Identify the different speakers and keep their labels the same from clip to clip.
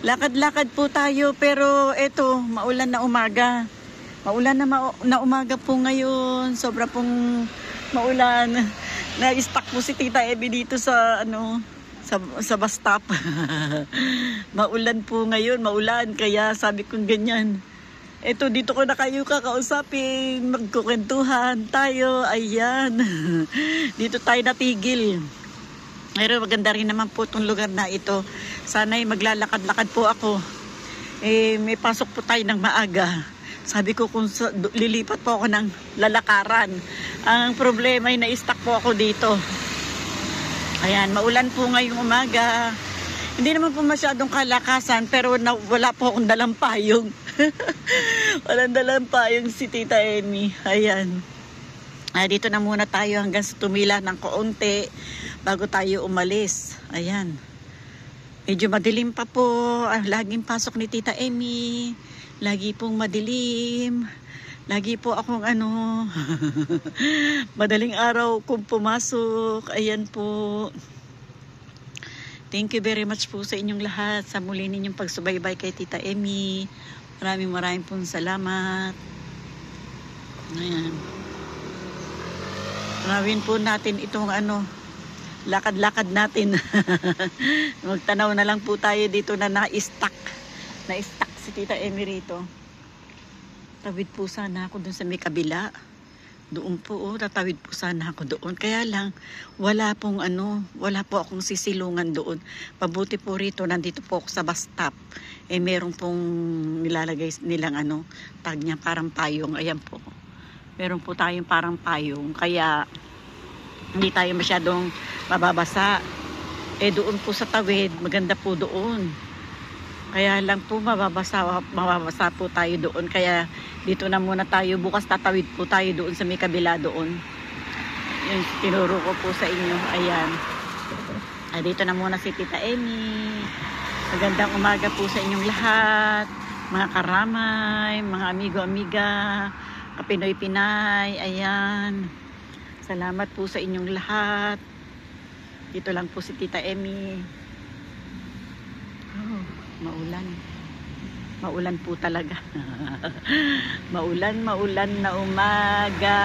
Speaker 1: Lakad-lakad po tayo pero eto, maulan na umaga. Maulan na, na umaga po ngayon. Sobra pong maulan. Na-stuck po si Tita Emi dito sa sa bus stop. Maulan po ngayon, maulan. Kaya sabi kong ganyan. Eto, dito ko na kayo kakausapin. Magkukwentuhan tayo. Ayan. Dito tayo natigil. Pero maganda rin naman po itong lugar na ito. Sana'y maglalakad-lakad po ako. May pasok po tayo ng maaga. Sabi ko kung lilipat po ako ng lalakaran. Ang problema ay na-stuck po ako dito. Ayan, maulan po ngayong umaga. Hindi naman po masyadong kalakasan pero wala po akong dalang payong. Walang dalang payong si Tita Emi. Ayan. Dito na muna tayo hanggang sa tumila ng kaunti bago tayo umalis. Ayan. Medyo madilim pa po. Laging pasok ni Tita Emi. Lagi pong madilim. Lagi po akong madaling araw kung pumasok. Ayan po. Thank you very much po sa inyong lahat. Sa muli ninyong pagsubaybay kay Tita Emi. Maraming pong salamat. Ayan. Gawin po natin itong lakad-lakad natin. Magtanaw na lang po tayo dito na na-stuck. Na-stuck si Tita Emi rito. Tawid po sana ako dun sa may kabila. Doon po, tatawid po sana ako doon. Kaya lang, wala po akong sisilungan doon. Pabuti po rito, nandito po ako sa bus stop. Meron pong nilalagay nilang tag niya parang payong. Ayan po. Meron po tayong parang payong. Kaya, hindi tayo masyadong mababasa. Doon po sa tawid, maganda po doon. Kaya lang po mababasa po tayo doon. Kaya dito na muna tayo. Bukas tatawid po tayo doon sa may kabila doon. Yung tinuro ko po sa inyo. Ayan. Dito na muna si Tita Emi. Magandang umaga po sa inyong lahat. Mga karamay, mga amigo-amiga, kapinoy-pinay. Ayan. Salamat po sa inyong lahat. Dito lang po si Tita Emi. Maulan. Maulan po talaga. Maulan na umaga.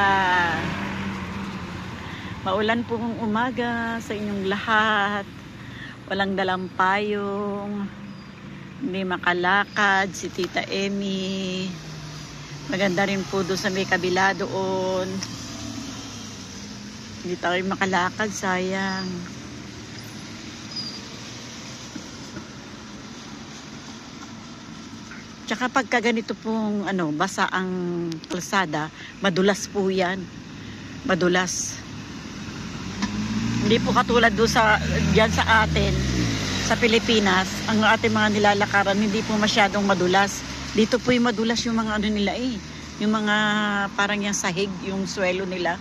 Speaker 1: Maulan po ng umaga sa inyong lahat. Walang dalang payong. Hindi makalakad si Tita Emi. Maganda rin po doon sa may kabila doon. Hindi tayo makalakad, sayang. Tsaka pagka ganito pong basa ang kalsada, madulas po yan. Madulas. Hindi po katulad doon diyan sa atin, sa Pilipinas, ang ating mga nilalakaran, hindi po masyadong madulas. Dito po yung madulas yung mga nila yung mga parang yung sahig, yung swelo nila,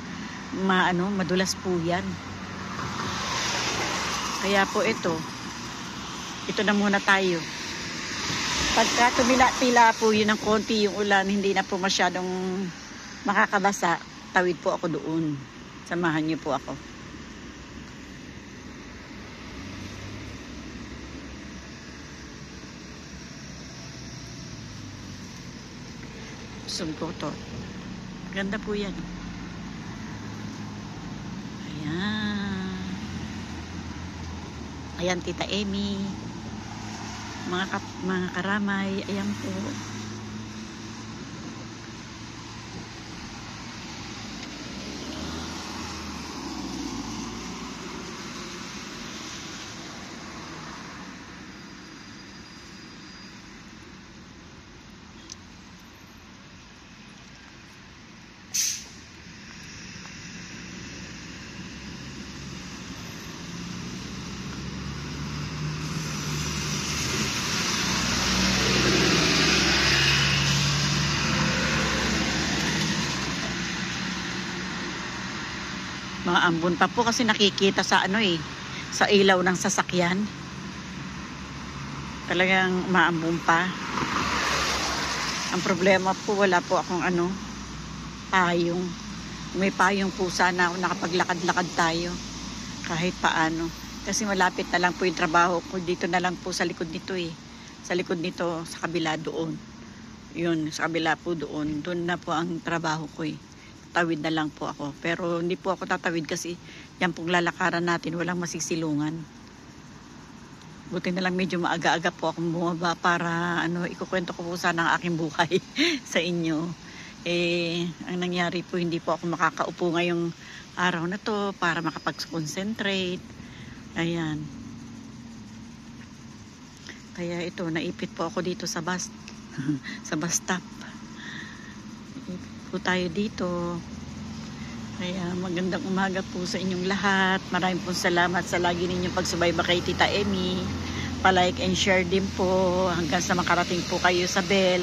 Speaker 1: madulas po yan. Kaya po ito na muna tayo. Pagka tumila-tila po yun ng konti yung ulan, hindi na po masyadong makakabasa, tawid po ako doon. Samahan niyo po ako. Sumpoto. Ganda po yan. Ayan. Ayan, Tita Emi. Mga karamay, ayan po. Mga ambon pa po kasi nakikita sa sa ilaw ng sasakyan. Talagang maambon pa. Ang problema po, wala po akong payong. May payong po sana ako, nakapaglakad-lakad tayo kahit paano. Kasi malapit na lang po yung trabaho ko. Dito na lang po sa likod nito Sa likod nito, sa kabila doon. Yun, sa kabila po doon. Doon na po ang trabaho ko eh. Tawid na lang po ako. Pero hindi po ako tatawid kasi yan pong lalakaran natin, walang masisilungan. Buti na lang medyo maaga-aga po akong bumaba para ikukwento ko po sana ang aking buhay sa inyo. Ang nangyari po, hindi po ako makakaupo ngayong araw na to para makapag-concentrate. Ayan. Kaya ito, naipit po ako dito sa bus sa bus stop. Naipit po tayo dito. Kaya magandang umaga po sa inyong lahat. Maraming pong salamat sa lagi ninyong pagsubaybay kay Tita Emmy. Pa-like and share din po hanggang sa makarating po kayo sa bell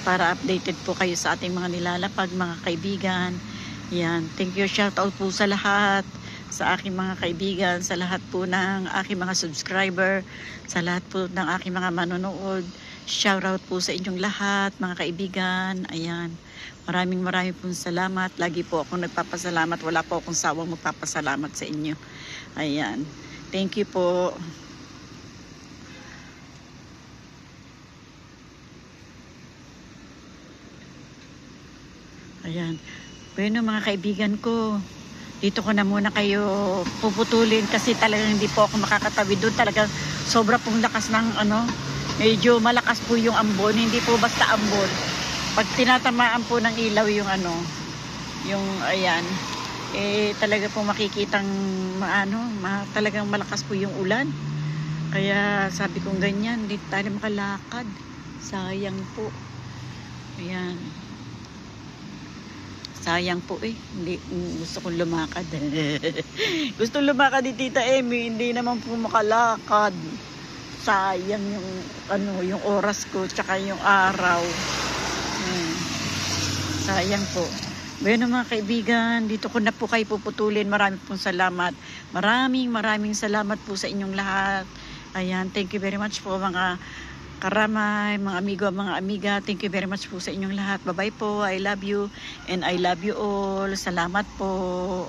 Speaker 1: para updated po kayo sa ating mga nilalapag, mga kaibigan. Yan. Thank you, shout out po sa lahat, sa aking mga kaibigan, sa lahat po ng aking mga subscriber, sa lahat po ng aking mga manonood. Shout out po sa inyong lahat, mga kaibigan. Ayan. Maraming pong salamat. Lagi po akong nagpapasalamat. Wala po akong sawang magpapasalamat sa inyo. Ayan. Thank you po. Ayan. Bueno mga kaibigan ko, dito ko na muna kayo puputulin kasi talagang hindi po ako makakatabi doon. Talagang sobra pong lakas ng medyo malakas po yung ambon. Hindi po basta ambon. Pag tinatamaan po ng ilaw yung yung ayan, talaga po makikitang talagang malakas po yung ulan. Kaya sabi kong ganyan, hindi tayo makalakad. Sayang po. Ayan. Sayang po hindi gusto kong lumakad. Gusto lumakad ni Tita Emmy, hindi naman po makalakad. Sayang yung yung oras ko tsaka yung araw. Sayang po. Bueno mga kaibigan, dito ko na po kayo puputulin. Maraming pong salamat. Maraming salamat po sa inyong lahat. Ayan, thank you very much po mga karamay, mga amigo, mga amiga. Thank you very much po sa inyong lahat. Bye-bye po. I love you and I love you all. Salamat po.